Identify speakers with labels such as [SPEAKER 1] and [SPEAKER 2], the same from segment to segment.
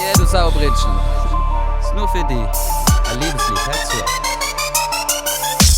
[SPEAKER 1] Yeah, du Saubritschen. Ist nur für die. Ein Liebeslied, hör zu.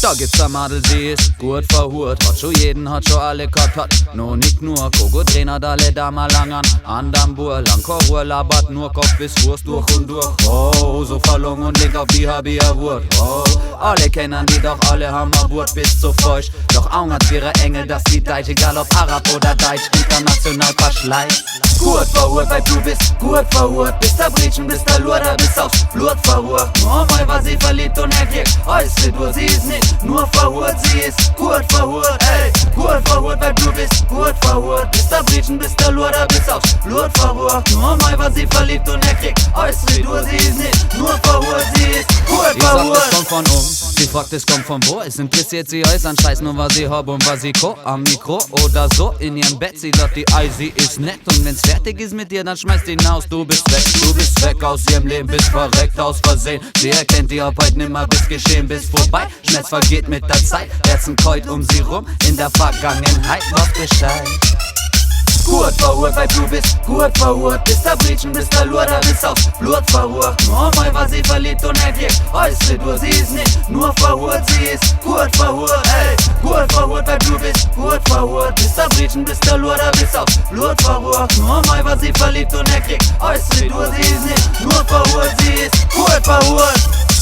[SPEAKER 1] Da gibt's ein Madel, sie ist gut verhurt. Hat schon jeden, hat schon alle gehabt, hat no nicht nur Koko Trainer, da lädt da mal lang an Dambur, lang Korur, labert nur Kopf bis Fuß durch und durch. Oh, so verlungen und link auf die Habia-Wurt. Oh, alle kennen die, doch alle haben a Wurt bis zu feucht. Doch Augen hat ihre Engel, dass die Deutsch, egal ob Arab oder Deutsch, international verschleicht. Gut verhurt, weil du bist gut verhurt. Bist der Britschen, bist der Lurder, bist aufs Blut verhurt. Oh, mal war sie verliebt und erkriegt, äußere du, sie ist nicht nur verhurt, sie ist gut verhurt, ey. Gut verhurt, weil du bist gut verhurt. Bist der Britschen, bist der Lurder, bist aufs Blut verhurt. Nur mal war sie verliebt und erkriegt, äußere du, sie ist nicht nur verhurt, sie ist gut verhurt. Sie sagt, es kommt von sie fragt, es kommt von wo. Es interessiert sie alles an Scheiß, nur was sie hab und was sie ko. Am Mikro oder so, in ihrem Bett, sie sagt die Ei, sie ist nett. Und wenn's fertig ist mit dir, dann schmeißt ihn aus. Du bist weg aus ihrem Leben, bist verreckt aus Versehen. Sie erkennt die Arbeit nimmer, bis geschehen, bis vorbei. Schmerz vergeht mit der Zeit, Herzen keut um sie rum. In der Vergangenheit was Bescheid. Gut verhurt, weil du bist gut verhurt. Bist der Britschen, bist der Lurder, bist aufs Blut verhurt. Nur mal war sie verliebt und erkriegt, äußere du, sie ist nicht nur verhurt, sie ist gut verhurt, ey. Gut verhurt, weil du bist gut verhurt. Bist der Britschen, bist der Lurder, bist aufs Blut verhurt. Nur mal war sie verliebt und erkriegt, äußere du, sie ist nicht nur verhurt, sie ist gut verhurt.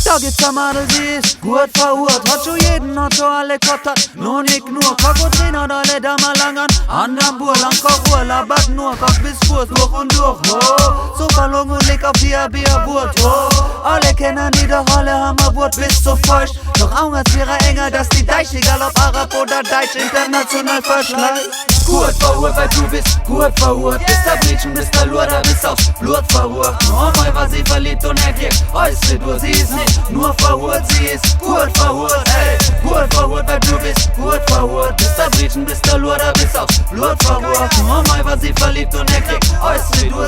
[SPEAKER 1] Da gibt's ein Madel, sie ist gut verhurt. Hat schon jeden, hat schon alle gehabt, hat nur nicht nur Koko Trainer, da lädt da mal lang an Dambur, lang Korur, labert nur Kopf bis Fuß, durch und durch. Oh, so verlungen und leg auf die Habia-Wurt. Oh, alle kennen die, doch alle haben a Wurt bis zu feucht. Doch Augen als ihre Engel, dass die Deich, egal ob Arab oder Deutsch, international verschleicht. Gut verhurt, weil du bist gut verhurt. Bist der Britschen, bist der Lurder, bist aufs Blut verhurt. Nur mal war sie verliebt und erkriegt, äußere du, sie ist nicht nur verhurt, sie ist gut verhurt, ey. Gut verhurt, weil du bist gut verhurt. Bist der Britschen, bist der Lurder, bist aufs Blut verhurt. Nur mal war sie verliebt und erkriegt, äußere du,